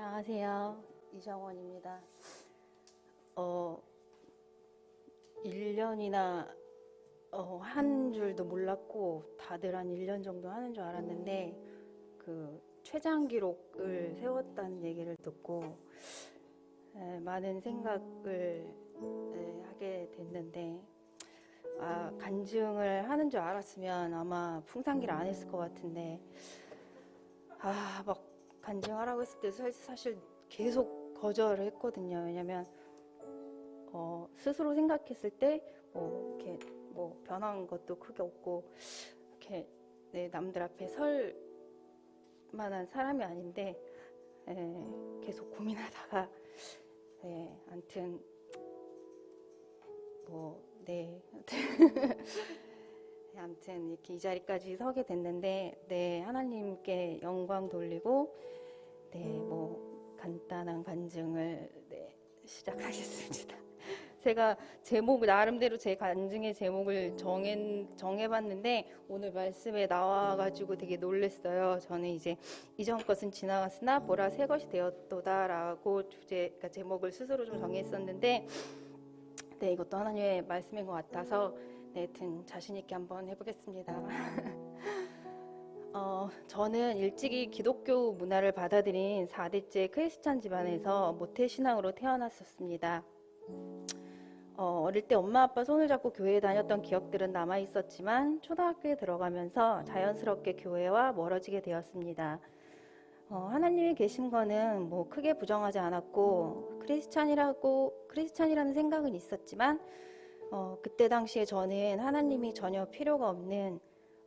안녕하세요. 이정원입니다. 1년이나 한 줄도 몰랐고 다들 한 1년 정도 하는 줄 알았는데 그 최장 기록을 세웠다는 얘기를 듣고 많은 생각을 하게 됐는데 간증을 하는 줄 알았으면 아마 풍산기를 안 했을 것 같은데 막 간증하라고 했을 때 사실 계속 거절을 했거든요. 왜냐면 스스로 생각했을 때 이렇게 변한 것도 크게 없고 이렇게 남들 앞에 설 만한 사람이 아닌데 계속 고민하다가 아무튼 아무튼 이렇게 이 자리까지 서게 됐는데 하나님께 영광 돌리고 간단한 간증을 시작하겠습니다. 제가 나름대로 제 간증의 제목을 정해봤는데 오늘 말씀에 나와가지고 되게 놀랐어요. 저는 이제 이전 것은 지나갔으나 보라 새 것이 되었도다라고 그러니까 제목을 스스로 좀 정했었는데 이것도 하나님의 말씀인 것 같아서 하여튼 자신 있게 한번 해보겠습니다. 저는 일찍이 기독교 문화를 받아들인 4대째 크리스찬 집안에서 모태신앙으로 태어났었습니다. 어릴 때 엄마 아빠 손을 잡고 교회에 다녔던 기억들은 남아있었지만 초등학교에 들어가면서 자연스럽게 교회와 멀어지게 되었습니다. 하나님이 계신 거는 크게 부정하지 않았고 크리스찬이라는 생각은 있었지만 그때 당시에 저는 하나님이 전혀 필요가 없는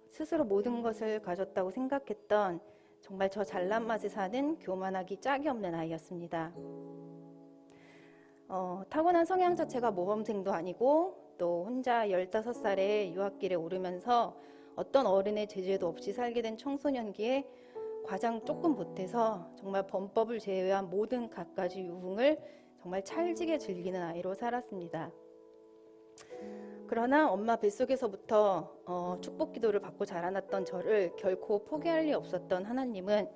스스로 모든 것을 가졌다고 생각했던 정말 저 잘난 맛에 사는 교만하기 짝이 없는 아이였습니다. 타고난 성향 자체가 모범생도 아니고 또 혼자 15살에 유학길에 오르면서 어떤 어른의 제재도 없이 살게 된 청소년기에 과장 조금 못해서 정말 범법을 제외한 모든 갖가지 유흥을 정말 찰지게 즐기는 아이로 살았습니다. 그러나 엄마 뱃속에서부터 축복 기도를 받고 자라났던 저를 결코 포기할 리 없었던 하나님은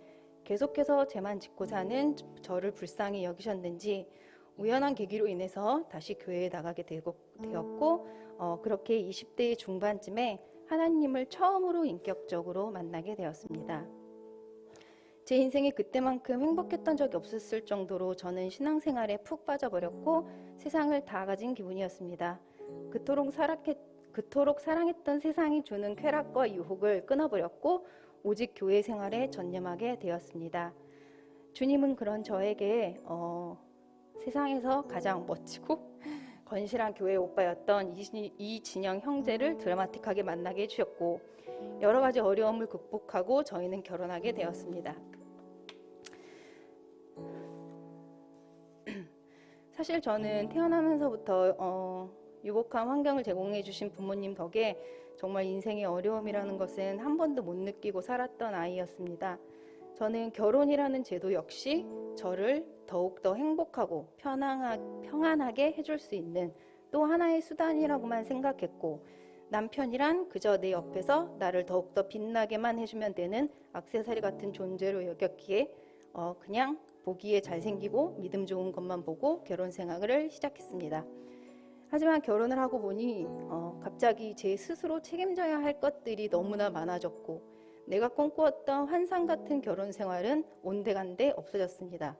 계속해서 죄만 짓고 사는 저를 불쌍히 여기셨는지 우연한 계기로 인해서 다시 교회에 나가게 되었고 그렇게 20대 중반쯤에 하나님을 처음으로 인격적으로 만나게 되었습니다. 제 인생에 그때만큼 행복했던 적이 없었을 정도로 저는 신앙생활에 푹 빠져버렸고 세상을 다 가진 기분이었습니다. 그토록 사랑했던 세상이 주는 쾌락과 유혹을 끊어버렸고 오직 교회 생활에 전념하게 되었습니다. 주님은 그런 저에게 세상에서 가장 멋지고 건실한 교회 오빠였던 이진영 형제를 드라마틱하게 만나게 해주셨고 여러 가지 어려움을 극복하고 저희는 결혼하게 되었습니다. 사실 저는 태어나면서부터 유복한 환경을 제공해 주신 부모님 덕에 정말 인생의 어려움이라는 것은 한 번도 못 느끼고 살았던 아이였습니다. 저는 결혼이라는 제도 역시 저를 더욱더 행복하고 평안하게 해줄 수 있는 또 하나의 수단이라고만 생각했고 남편이란 그저 내 옆에서 나를 더욱더 빛나게만 해주면 되는 액세서리 같은 존재로 여겼기에 그냥 보기에 잘생기고 믿음 좋은 것만 보고 결혼 생활을 시작했습니다. 하지만 결혼을 하고 보니 갑자기 제 스스로 책임져야 할 것들이 너무나 많아졌고 내가 꿈꾸었던 환상 같은 결혼 생활은 온데간데 없어졌습니다.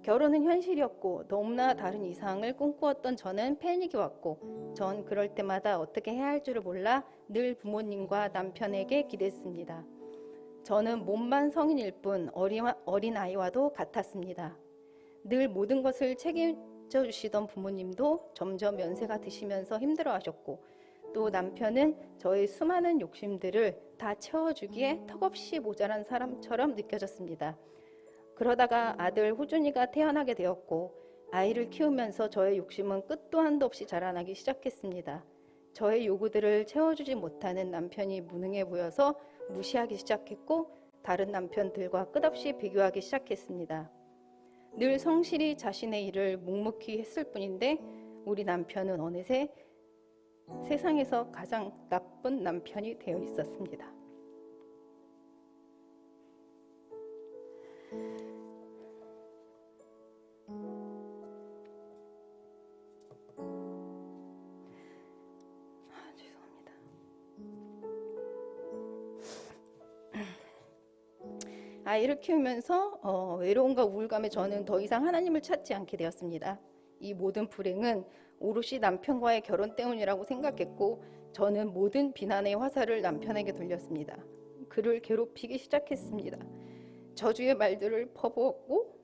결혼은 현실이었고 너무나 다른 이상을 꿈꾸었던 저는 패닉이 왔고 전 그럴 때마다 어떻게 해야 할 줄을 몰라 늘 부모님과 남편에게 기댔습니다. 저는 몸만 성인일 뿐 어린아이와도 같았습니다. 늘 모든 것을 책임져 주시던 부모님도 점점 연세가 드시면서 힘들어하셨고 또 남편은 저의 수많은 욕심들을 다 채워주기에 턱없이 모자란 사람처럼 느껴졌습니다. 그러다가 아들 호준이가 태어나게 되었고 아이를 키우면서 저의 욕심은 끝도 한도 없이 자라나기 시작했습니다. 저의 요구들을 채워주지 못하는 남편이 무능해 보여서 무시하기 시작했고 다른 남편들과 끝없이 비교하기 시작했습니다. 늘 성실히 자신의 일을 묵묵히 했을 뿐인데 우리 남편은 어느새 세상에서 가장 나쁜 남편이 되어 있었습니다. 아이를 키우면서 외로움과 우울감에 저는 더 이상 하나님을 찾지 않게 되었습니다. 이 모든 불행은 오롯이 남편과의 결혼 때문이라고 생각했고 저는 모든 비난의 화살을 남편에게 돌렸습니다. 그를 괴롭히기 시작했습니다. 저주의 말들을 퍼부었고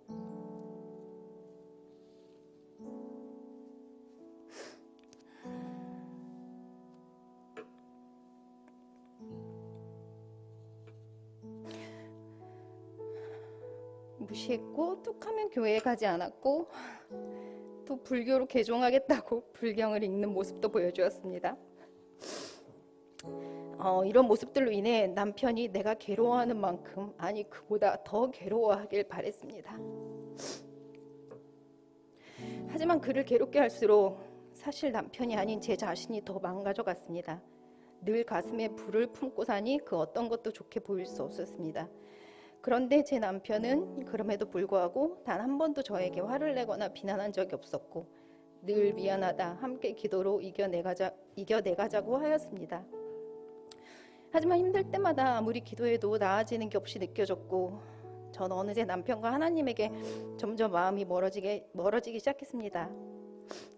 무시했고 뚝하면 교회에 가지 않았고 또 불교로 개종하겠다고 불경을 읽는 모습도 보여주었습니다. 이런 모습들로 인해 남편이 내가 괴로워하는 만큼 아니 그보다 더 괴로워하길 바랬습니다. 하지만 그를 괴롭게 할수록 사실 남편이 아닌 제 자신이 더 망가져 갔습니다. 늘 가슴에 불을 품고 사니 그 어떤 것도 좋게 보일 수 없었습니다. 그런데 제 남편은 그럼에도 불구하고 단 한 번도 저에게 화를 내거나 비난한 적이 없었고 늘 미안하다, 함께 기도로 이겨내가자고 하였습니다. 하지만 힘들 때마다 아무리 기도해도 나아지는 게 없이 느껴졌고 전 어느새 남편과 하나님에게 점점 마음이 멀어지기 시작했습니다.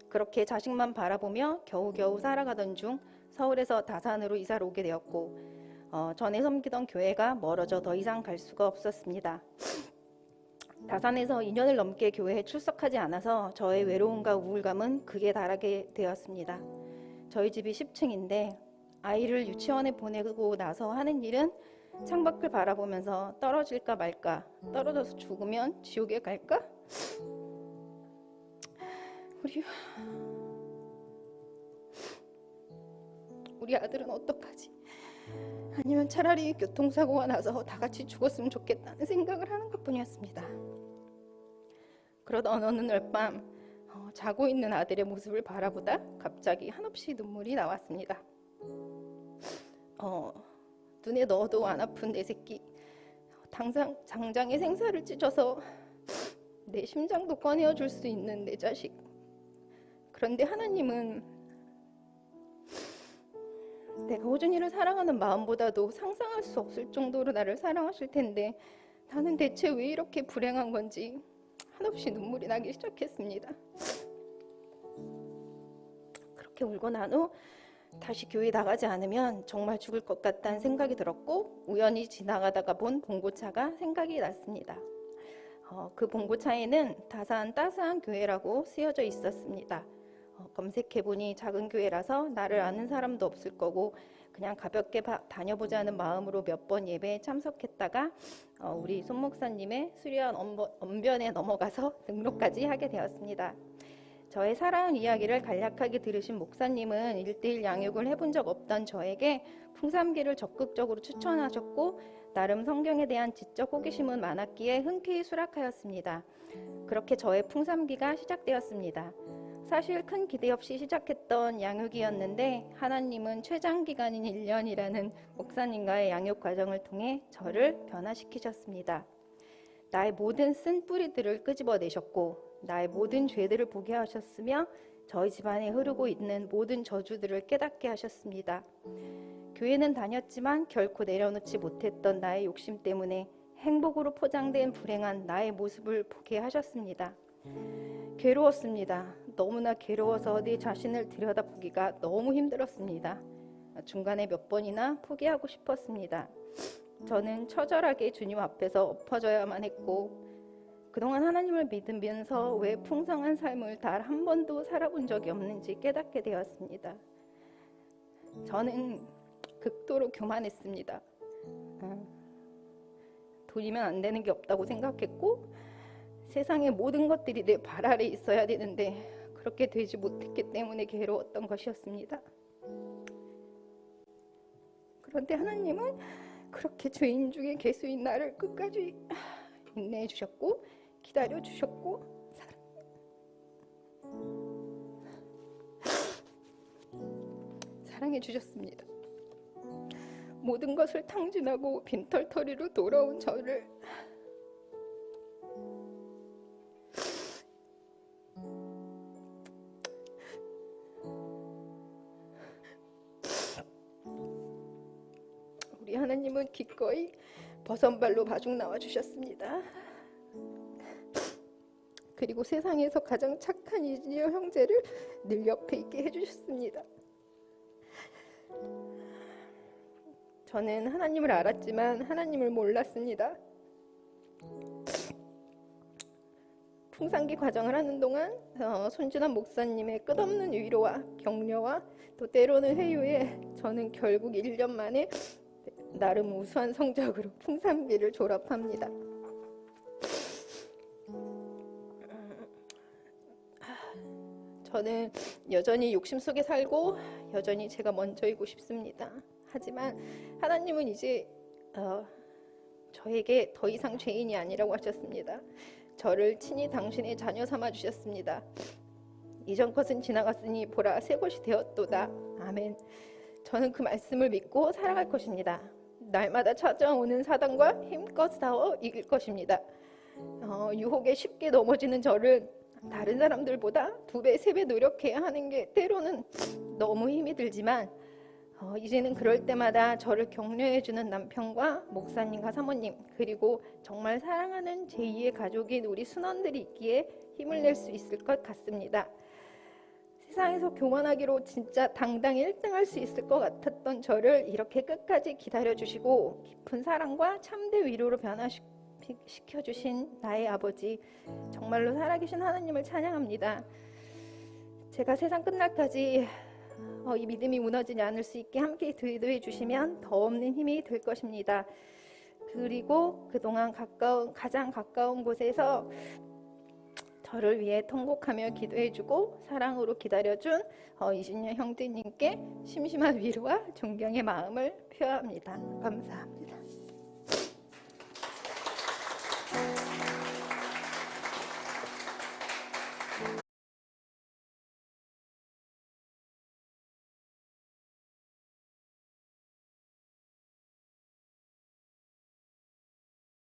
그렇게 자식만 바라보며 겨우겨우 살아가던 중 서울에서 다산으로 이사를 오게 되었고 전에 섬기던 교회가 멀어져 더 이상 갈 수가 없었습니다. 다산에서 2년을 넘게 교회에 출석하지 않아서 저의 외로움과 우울감은 극에 달하게 되었습니다. 저희 집이 10층인데 아이를 유치원에 보내고 나서 하는 일은 창밖을 바라보면서 떨어질까 말까, 떨어져서 죽으면 지옥에 갈까? 우리 아들은 어떡하지? 아니면 차라리 교통사고가 나서 다 같이 죽었으면 좋겠다는 생각을 하는 것뿐이었습니다. 그러던 어느 날 밤 자고 있는 아들의 모습을 바라보다 갑자기 한없이 눈물이 나왔습니다. 눈에 넣어도 안 아픈 내 새끼, 장장에 생사를 찢어서 내 심장도 꺼내어 줄 수 있는 내 자식. 그런데 하나님은 내가 호준이를 사랑하는 마음보다도 상상할 수 없을 정도로 나를 사랑하실 텐데 나는 대체 왜 이렇게 불행한 건지 한없이 눈물이 나기 시작했습니다. 그렇게 울고 난 후 다시 교회 나가지 않으면 정말 죽을 것 같다는 생각이 들었고 우연히 지나가다가 본 봉고차가 생각이 났습니다. 그 봉고차에는 다산 따스한 교회라고 쓰여져 있었습니다. 검색해보니 작은 교회라서 나를 아는 사람도 없을 거고 그냥 가볍게 다녀보자는 마음으로 몇 번 예배에 참석했다가 우리 손 목사님의 수려한 언변에 넘어가서 등록까지 하게 되었습니다. 저의 사랑 이야기를 간략하게 들으신 목사님은 1:1 양육을 해본 적 없던 저에게 풍삼기를 적극적으로 추천하셨고 나름 성경에 대한 지적 호기심은 많았기에 흔쾌히 수락하였습니다. 그렇게 저의 풍삼기가 시작되었습니다. 사실 큰 기대 없이 시작했던 양육이었는데 하나님은 최장기간인 1년이라는 목사님과의 양육 과정을 통해 저를 변화시키셨습니다. 나의 모든 쓴 뿌리들을 끄집어내셨고 나의 모든 죄들을 보게 하셨으며 저희 집안에 흐르고 있는 모든 저주들을 깨닫게 하셨습니다. 교회는 다녔지만 결코 내려놓지 못했던 나의 욕심 때문에 행복으로 포장된 불행한 나의 모습을 보게 하셨습니다. 괴로웠습니다. 너무나 괴로워서 내 자신을 들여다보기가 너무 힘들었습니다. 중간에 몇 번이나 포기하고 싶었습니다. 저는 처절하게 주님 앞에서 엎어져야만 했고 그동안 하나님을 믿으면서 왜 풍성한 삶을 단 한 번도 살아본 적이 없는지 깨닫게 되었습니다. 저는 극도로 교만했습니다. 돈이면 안 되는 게 없다고 생각했고 세상의 모든 것들이 내 발 아래 있어야 되는데 그렇게 되지 못했기 때문에 괴로웠던 것이었습니다. 그런데 하나님은 그렇게 죄인 중에 괴수인 나를 끝까지 인내해 주셨고 기다려 주셨고 사랑해 주셨습니다. 모든 것을 탕진하고 빈털터리로 돌아온 저를 우리 하나님은 기꺼이 버선발로 마중 나와주셨습니다. 그리고 세상에서 가장 착한 이진여 형제를 늘 옆에 있게 해주셨습니다. 저는 하나님을 알았지만 하나님을 몰랐습니다. 풍산기 과정을 하는 동안 손준환 목사님의 끝없는 위로와 격려와 또 때로는 회유에 저는 결국 1년 만에 나름 우수한 성적으로 풍산비를 졸업합니다. 저는 여전히 욕심 속에 살고 여전히 제가 먼저이고 싶습니다. 하지만 하나님은 이제 저에게 더 이상 죄인이 아니라고 하셨습니다. 저를 친히 당신의 자녀 삼아 주셨습니다. 이전 것은 지나갔으니 보라 새 것이 되었도다. 아멘. 저는 그 말씀을 믿고 살아갈 것입니다. 날마다 찾아오는 사단과 힘껏 싸워 이길 것입니다. 유혹에 쉽게 넘어지는 저를 다른 사람들보다 2배, 3배 노력해야 하는 게 때로는 너무 힘이 들지만 이제는 그럴 때마다 저를 격려해주는 남편과 목사님과 사모님 그리고 정말 사랑하는 제2의 가족인 우리 순원들이 있기에 힘을 낼 수 있을 것 같습니다. 세상에서 교만하기로 진짜 당당히 1등할 수 있을 것 같았던 저를 이렇게 끝까지 기다려주시고 깊은 사랑과 참된 위로로 변화시켜주신 나의 아버지 정말로 살아계신 하나님을 찬양합니다. 제가 세상 끝날까지 이 믿음이 무너지지 않을 수 있게 함께 기도해 주시면 더 없는 힘이 될 것입니다. 그리고 그동안 가장 가까운 곳에서 저를 위해 통곡하며 기도해주고 사랑으로 기다려준 이진여 형제님께 심심한 위로와 존경의 마음을 표합니다. 감사합니다.